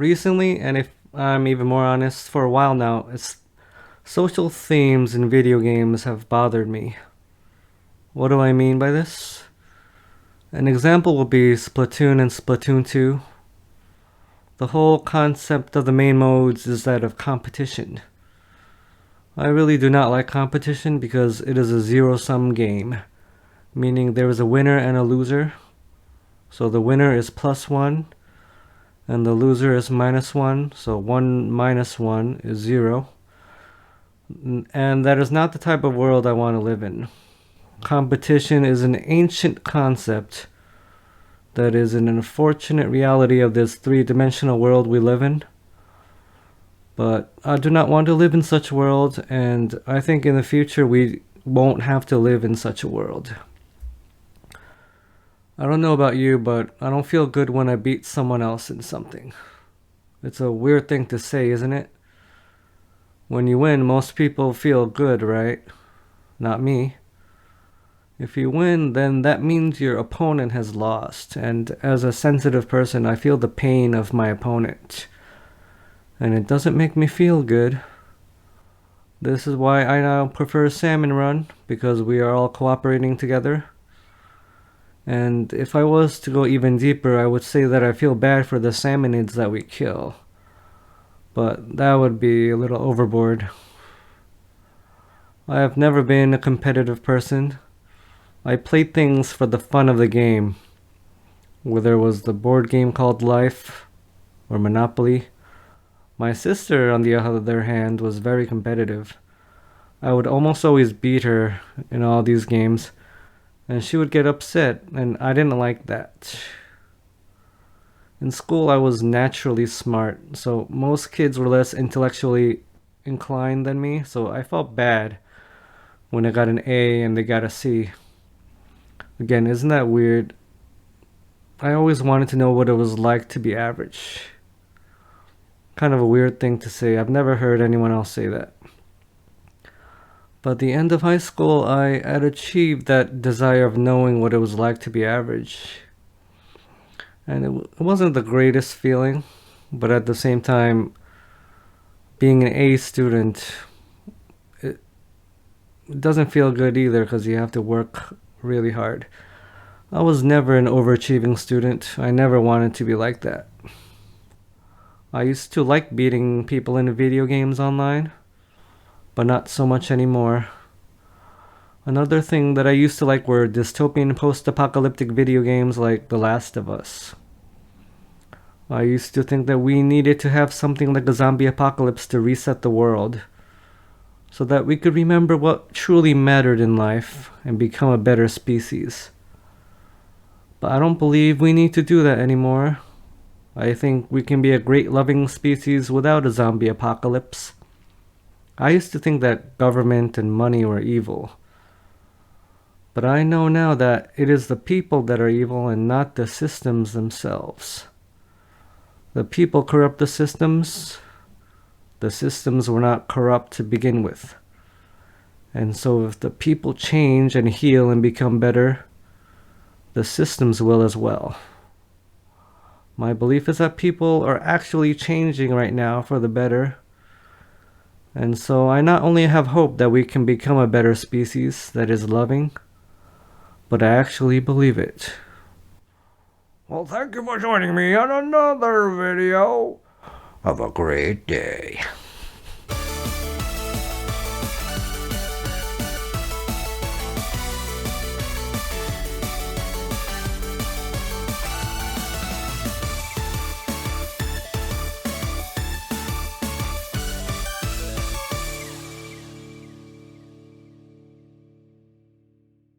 recently, and if I'm even more honest, for a while now, it's social themes in video games have bothered me. What do I mean by this? An example would be Splatoon and Splatoon 2. The whole concept of the main modes is that of competition. I really do not like competition because it is a zero-sum game, meaning there is a winner and a loser. So the winner is +1 and the loser is -1, so 1 minus 1 is 0. And that is not the type of world I want to live in. Competition is an ancient concept that is an unfortunate reality of this three-dimensional world we live in. But I do not want to live in such a world, and I think in the future we won't have to live in such a world. I don't know about you, but I don't feel good when I beat someone else in something. It's a weird thing to say, isn't it? When you win, most people feel good, right? Not me. If you win, then that means your opponent has lost, and as a sensitive person, I feel the pain of my opponent. And it doesn't make me feel good. This is why I now prefer Salmon Run, because we are all cooperating together. And if I was to go even deeper, I would say that I feel bad for the salmonids that we kill. But that would be a little overboard. I have never been a competitive person. I played things for the fun of the game, whether it was the board game called Life or Monopoly. My sister, on the other hand, was very competitive. I would almost always beat her in all these games, and she would get upset, and I didn't like that. In school, I was naturally smart, so most kids were less intellectually inclined than me, so I felt bad when I got an A and they got a C. Again, isn't that weird? I always wanted to know what it was like to be average. Kind of a weird thing to say. I've never heard anyone else say that. But at the end of high school, I had achieved that desire of knowing what it was like to be average. And it wasn't the greatest feeling, but at the same time, being an A student, it doesn't feel good either because you have to work really hard. I was never an overachieving student. I never wanted to be like that. I used to like beating people in video games online, but not so much anymore. Another thing that I used to like were dystopian post-apocalyptic video games like The Last of Us. I used to think that we needed to have something like a zombie apocalypse to reset the world, so that we could remember what truly mattered in life and become a better species. But I don't believe we need to do that anymore. I think we can be a great loving species without a zombie apocalypse. I used to think that government and money were evil. But I know now that it is the people that are evil and not the systems themselves. The people corrupt the systems. The systems were not corrupt to begin with. And so if the people change and heal and become better, the systems will as well. My belief is that people are actually changing right now for the better. And so I not only have hope that we can become a better species that is loving, but I actually believe it. Well, thank you for joining me on another video. Have a great day.